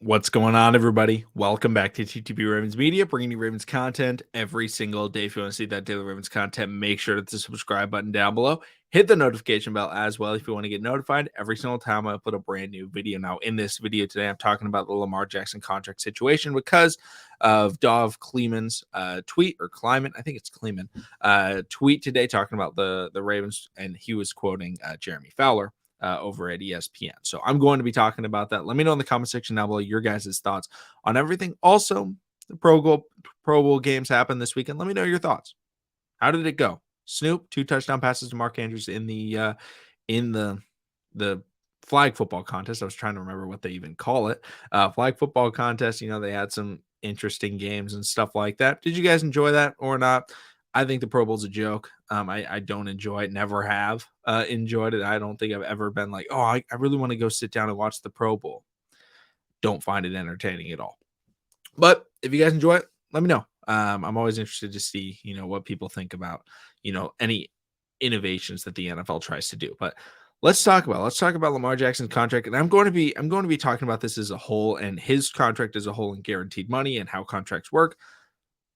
What's going on, everybody? Welcome back to TTP Ravens Media, bringing you Ravens content every single day. If you want to see that daily Ravens content, make sure to hit the subscribe button down below. Hit the notification bell as well if you want to get notified every single time I put a brand new video. Now, in this video today, I'm talking about the Lamar Jackson contract situation because of Dov Kleeman's tweet, or Kleiman, I think it's Kleeman, tweet today talking about the Ravens, and he was quoting Jeremy Fowler over at ESPN. So I'm going to be talking about that. Let me know in the comment section down below your guys' thoughts on everything. Also, the Pro Bowl games happened this weekend. Let me know your thoughts. How did it go? Snoop, 2 touchdown passes to Mark Andrews in the flag football contest. I was trying to remember what they even call it. Flag football contest. They had some interesting games and stuff like that. Did you guys enjoy that or not? I think the Pro Bowl's a joke. I don't enjoy it. Never have enjoyed it. I don't think I've ever been like, oh, I really want to go sit down and watch the Pro Bowl. Don't find it entertaining at all. But if you guys enjoy it, let me know. I'm always interested to see, what people think about, any innovations that the NFL tries to do. But let's talk about Lamar Jackson's contract. And I'm going to be talking about this as a whole, and his contract as a whole, and guaranteed money and how contracts work.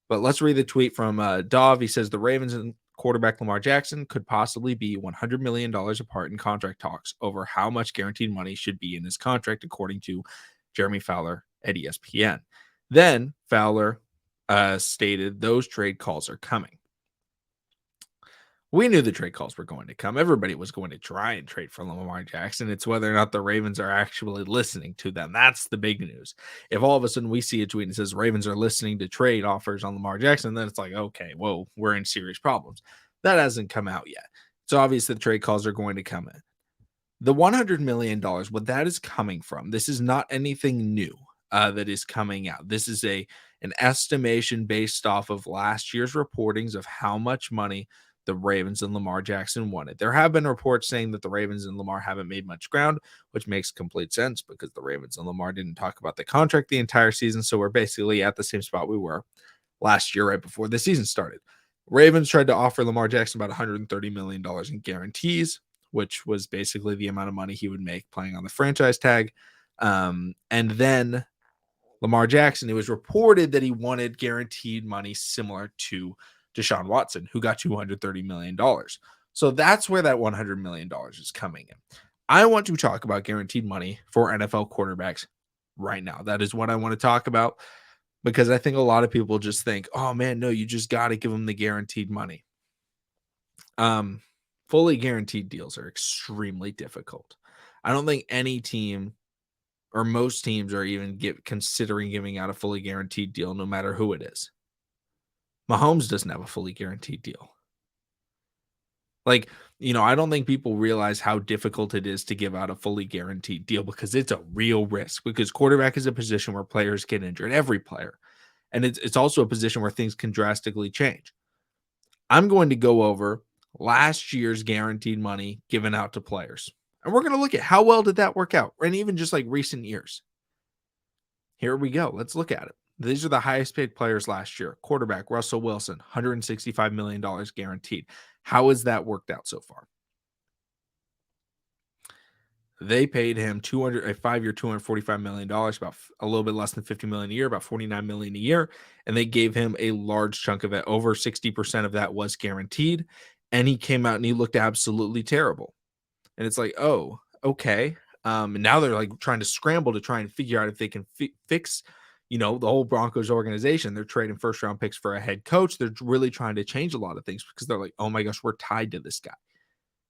But let's read the tweet from Dov. He says the Ravens and quarterback Lamar Jackson could possibly be $100 million apart in contract talks over how much guaranteed money should be in his contract, according to Jeremy Fowler at ESPN. Then Fowler stated those trade calls are coming. We knew the trade calls were going to come. Everybody was going to try and trade for Lamar Jackson. It's whether or not the Ravens are actually listening to them. That's the big news. If all of a sudden we see a tweet that says Ravens are listening to trade offers on Lamar Jackson, then it's like, okay, whoa, we're in serious problems. That hasn't come out yet. It's obvious that trade calls are going to come in. The $100 million, what that is coming from, this is not anything new that is coming out. This is an estimation based off of last year's reportings of how much money the Ravens and Lamar Jackson wanted. There have been reports saying that the Ravens and Lamar haven't made much ground, which makes complete sense because the Ravens and Lamar didn't talk about the contract the entire season. So we're basically at the same spot we were last year, right before the season started. Ravens tried to offer Lamar Jackson about $130 million in guarantees, which was basically the amount of money he would make playing on the franchise tag. And then Lamar Jackson, it was reported that he wanted guaranteed money similar to Deshaun Watson, who got $230 million. So that's where that $100 million is coming in. I want to talk about guaranteed money for NFL quarterbacks right now. That is what I want to talk about because I think a lot of people just think, oh man, no, you just got to give them the guaranteed money. Fully guaranteed deals are extremely difficult. I don't think any team or most teams are even considering giving out a fully guaranteed deal, no matter who it is. Mahomes doesn't have a fully guaranteed deal. I don't think people realize how difficult it is to give out a fully guaranteed deal because it's a real risk, because quarterback is a position where players get injured, every player. And it's also a position where things can drastically change. I'm going to go over last year's guaranteed money given out to players. And we're going to look at how well did that work out, and even just like recent years. Here we go. Let's look at it. These are the highest paid players last year. Quarterback Russell Wilson, $165 million guaranteed. How has that worked out so far? They paid him a 5-year, $245 million, about a little bit less than $50 million a year, about $49 million a year. And they gave him a large chunk of it. Over 60% of that was guaranteed. And he came out and he looked absolutely terrible. And it's like, oh, okay. And now they're like trying to scramble to try and figure out if they can fix, the whole Broncos organization. They're trading first round picks for a head coach. They're really trying to change a lot of things because they're like, oh my gosh, we're tied to this guy.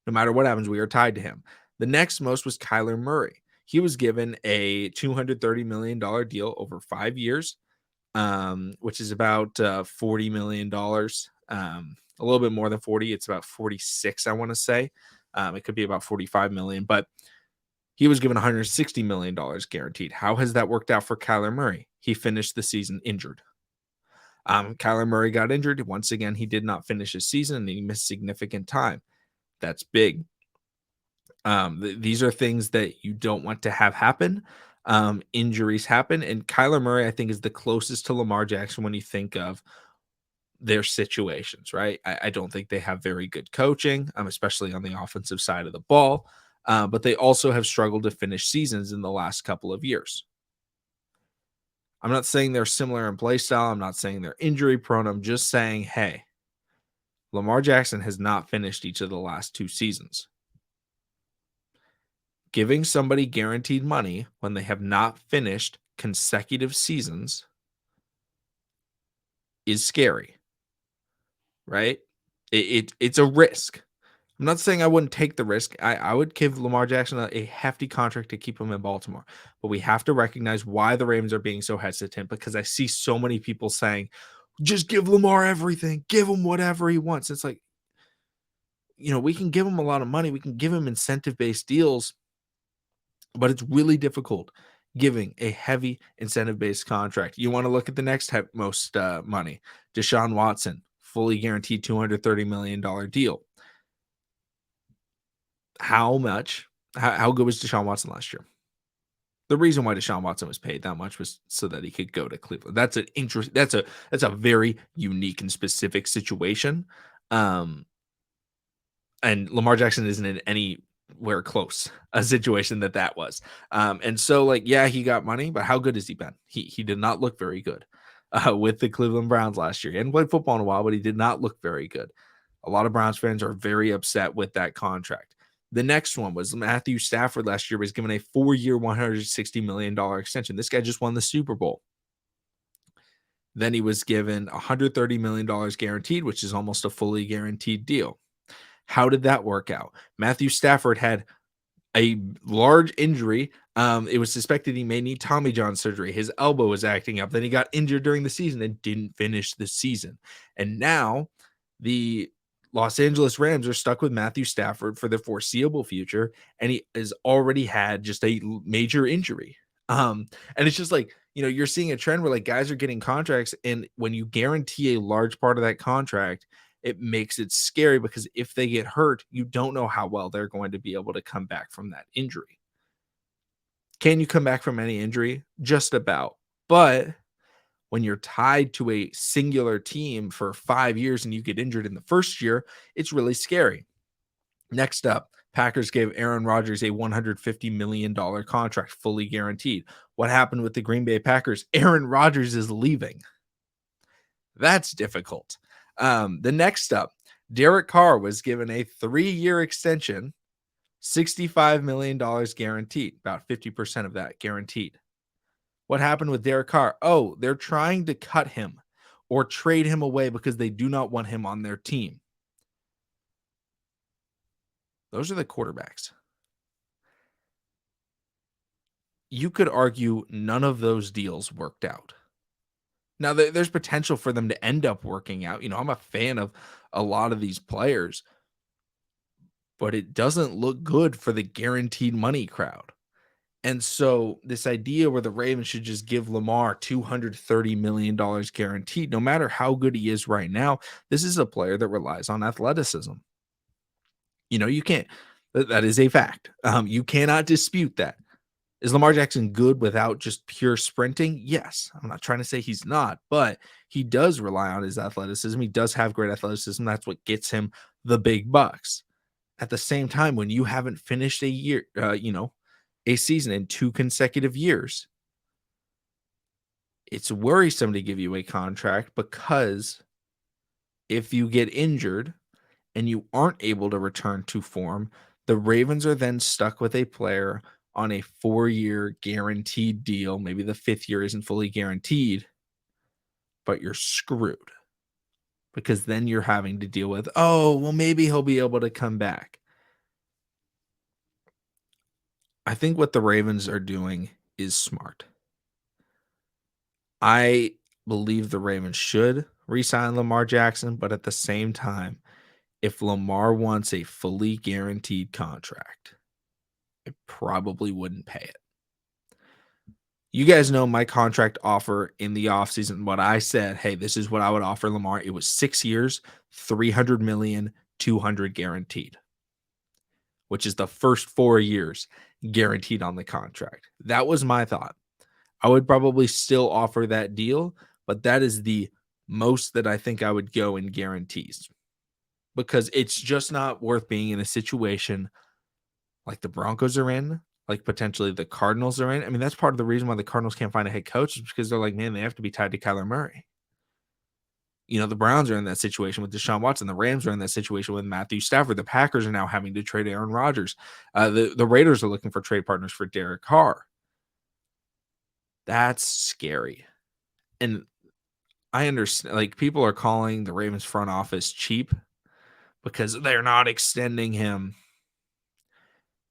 No matter what happens, we are tied to him. The next most was Kyler Murray. He was given a $230 million deal over 5 years, which is about $40 million. A little bit more than 40. It's about 46, I want to say. It could be about 45 million, but he was given $160 million guaranteed. How has that worked out for Kyler Murray? He finished the season injured. Kyler Murray got injured. Once again, he did not finish his season and he missed significant time. That's big. These are things that you don't want to have happen. Injuries happen. And Kyler Murray, I think, is the closest to Lamar Jackson when you think of their situations, right? I don't think they have very good coaching, especially on the offensive side of the ball. But they also have struggled to finish seasons in the last couple of years. I'm not saying they're similar in play style. I'm not saying they're injury prone. I'm just saying, hey, Lamar Jackson has not finished each of the last 2 seasons. Giving somebody guaranteed money when they have not finished consecutive seasons is scary, right? It's a risk. I'm not saying I wouldn't take the risk. I would give Lamar Jackson a hefty contract to keep him in Baltimore. But we have to recognize why the Ravens are being so hesitant, because I see so many people saying, just give Lamar everything, give him whatever he wants. It's like, we can give him a lot of money, we can give him incentive-based deals, but it's really difficult giving a heavy incentive-based contract. You want to look at the next most money, Deshaun Watson, fully guaranteed $230 million deal. How good was Deshaun Watson last year? The reason why Deshaun Watson was paid that much was so that he could go to Cleveland. That's a very unique and specific situation. Um, and Lamar Jackson isn't in anywhere close a situation that was. And so, like, yeah, he got money, but how good has he been? He did not look very good with the Cleveland Browns last year. He hadn't played football in a while, but he did not look very good. A lot of Browns fans are very upset with that contract. The next one was Matthew Stafford last year was given a 4-year, $160 million extension. This guy just won the Super Bowl. Then he was given $130 million guaranteed, which is almost a fully guaranteed deal. How did that work out? Matthew Stafford had a large injury. It was suspected he may need Tommy John surgery. His elbow was acting up. Then he got injured during the season and didn't finish the season. And now the Los Angeles Rams are stuck with Matthew Stafford for the foreseeable future, and he has already had just a major injury. And it's just like, you're seeing a trend where like guys are getting contracts, and when you guarantee a large part of that contract, it makes it scary because if they get hurt, you don't know how well they're going to be able to come back from that injury. Can you come back from any injury? Just about. But when you're tied to a singular team for 5 years and you get injured in the first year, it's really scary. Next up, Packers gave Aaron Rodgers a $150 million contract, fully guaranteed. What happened with the Green Bay Packers? Aaron Rodgers is leaving. That's difficult. The next up, Derek Carr was given a 3-year extension, $65 million guaranteed, about 50% of that guaranteed. What happened with Derek Carr? Oh, they're trying to cut him or trade him away because they do not want him on their team. Those are the quarterbacks. You could argue none of those deals worked out. Now, there's potential for them to end up working out. I'm a fan of a lot of these players, but it doesn't look good for the guaranteed money crowd. And so this idea where the Ravens should just give Lamar $230 million guaranteed, no matter how good he is right now, this is a player that relies on athleticism. You can't, that is a fact. You cannot dispute that. Is Lamar Jackson good without just pure sprinting? Yes. I'm not trying to say he's not, but he does rely on his athleticism. He does have great athleticism. That's what gets him the big bucks. At the same time, when you haven't finished a year, a season in 2 consecutive years, it's worrisome to give you a contract, because if you get injured and you aren't able to return to form, the Ravens are then stuck with a player on a 4-year guaranteed deal. Maybe the 5th year isn't fully guaranteed, but you're screwed, because then you're having to deal with, oh, well, maybe he'll be able to come back. I think what the Ravens are doing is smart. I believe the Ravens should re-sign Lamar Jackson, but at the same time, if Lamar wants a fully guaranteed contract, I probably wouldn't pay it. You guys know my contract offer in the offseason. What I said, hey, this is what I would offer Lamar. It was 6 years, $300 million, $200 guaranteed, which is the first 4 years guaranteed on the contract. That was my thought. I would probably still offer that deal, but that is the most that I think I would go in guarantees, because it's just not worth being in a situation like the Broncos are in, like potentially the Cardinals are in. I mean, that's part of the reason why the Cardinals can't find a head coach is because they're like, man, they have to be tied to Kyler Murray. The Browns are in that situation with Deshaun Watson. The Rams are in that situation with Matthew Stafford. The Packers are now having to trade Aaron Rodgers. The Raiders are looking for trade partners for Derek Carr. That's scary. And I understand, like, people are calling the Ravens front office cheap because they're not extending him.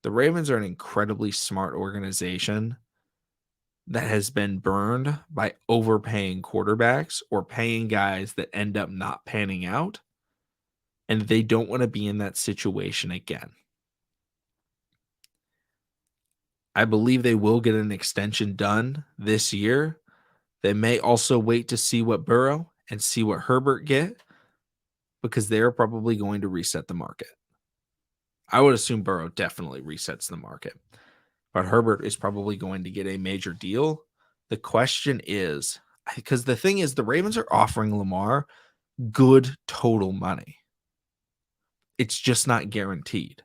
The Ravens are an incredibly smart organization that has been burned by overpaying quarterbacks or paying guys that end up not panning out, and they don't want to be in that situation again. I believe they will get an extension done this year. They may also wait to see what Burrow and see what Herbert get because they're probably going to reset the market. I would assume Burrow definitely resets the market, but Herbert is probably going to get a major deal. The question is, because the thing is, the Ravens are offering Lamar good total money. It's just not guaranteed.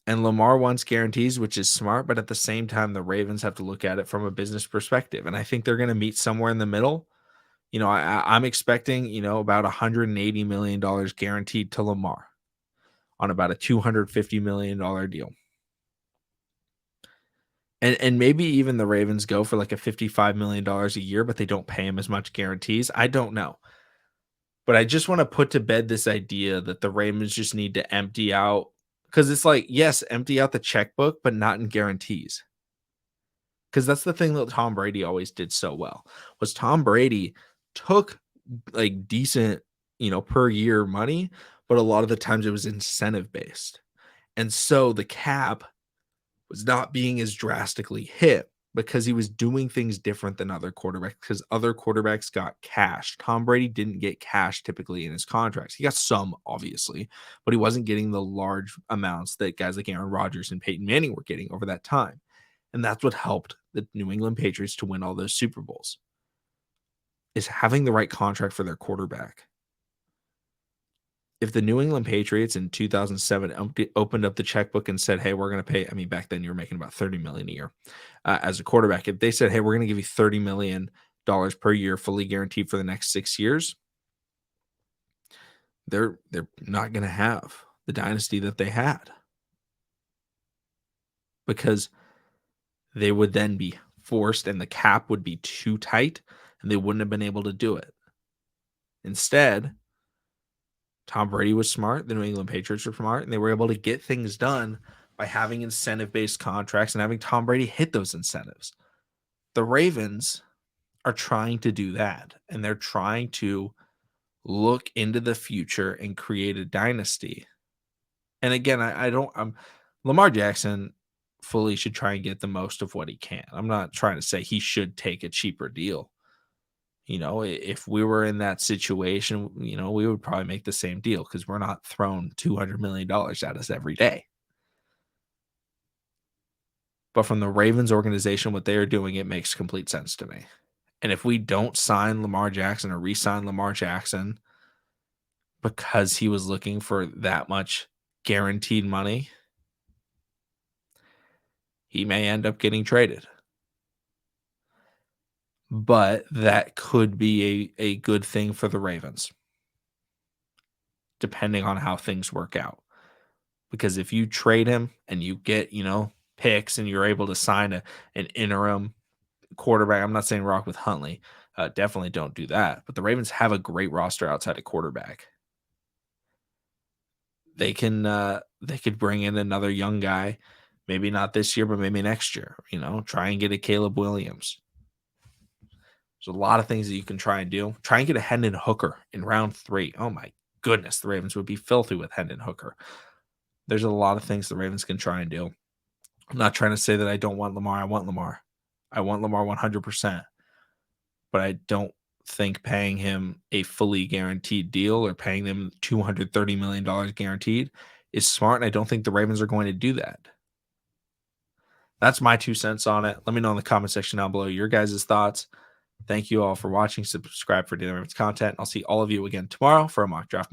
And Lamar wants guarantees, which is smart, but at the same time, the Ravens have to look at it from a business perspective. And I think they're going to meet somewhere in the middle. I'm expecting, about $180 million guaranteed to Lamar on about a $250 million deal. And maybe even the Ravens go for like a $55 million a year, but they don't pay him as much guarantees. I don't know. But I just want to put to bed this idea that the Ravens just need to empty out, because it's like, yes, empty out the checkbook, but not in guarantees. Because that's the thing that Tom Brady always did so well, was Tom Brady took like decent, per year money, but a lot of the times it was incentive based. And so the cap was not being as drastically hit because he was doing things different than other quarterbacks, because other quarterbacks got cash. Tom Brady didn't get cash typically in his contracts. He got some, obviously, but he wasn't getting the large amounts that guys like Aaron Rodgers and Peyton Manning were getting over that time. And that's what helped the New England Patriots to win all those Super Bowls, is having the right contract for their quarterback. If the New England Patriots in 2007 opened up the checkbook and said, hey, we're going to pay, I mean, back then you were making about $30 million a year as a quarterback. If they said, hey, we're going to give you $30 million per year, fully guaranteed for the next 6 years, they're not going to have the dynasty that they had, because they would then be forced and the cap would be too tight and they wouldn't have been able to do it. Instead, Tom Brady was smart, the New England Patriots were smart, and they were able to get things done by having incentive-based contracts and having Tom Brady hit those incentives. The Ravens are trying to do that, and they're trying to look into the future and create a dynasty. And again, Lamar Jackson fully should try and get the most of what he can. I'm not trying to say he should take a cheaper deal. If we were in that situation, we would probably make the same deal, because we're not throwing $200 million at us every day. But from the Ravens organization, what they are doing, it makes complete sense to me. And if we don't sign Lamar Jackson or re-sign Lamar Jackson because he was looking for that much guaranteed money, he may end up getting traded. But that could be a good thing for the Ravens, depending on how things work out. Because if you trade him and you get, picks, and you're able to sign an interim quarterback, I'm not saying rock with Huntley. Definitely don't do that. But the Ravens have a great roster outside of quarterback. They could bring in another young guy, maybe not this year, but maybe next year. Try and get a Caleb Williams. There's a lot of things that you can try and do. Try and get a Hendon Hooker in round 3. Oh my goodness, the Ravens would be filthy with Hendon Hooker. There's a lot of things the Ravens can try and do. I'm not trying to say that I don't want Lamar. I want Lamar. I want Lamar 100%. But I don't think paying him a fully guaranteed deal or paying them $230 million guaranteed is smart. And I don't think the Ravens are going to do that. That's my 2 cents on it. Let me know in the comment section down below your guys' thoughts. Thank you all for watching. Subscribe for daily Ravens content. I'll see all of you again tomorrow for a mock draft.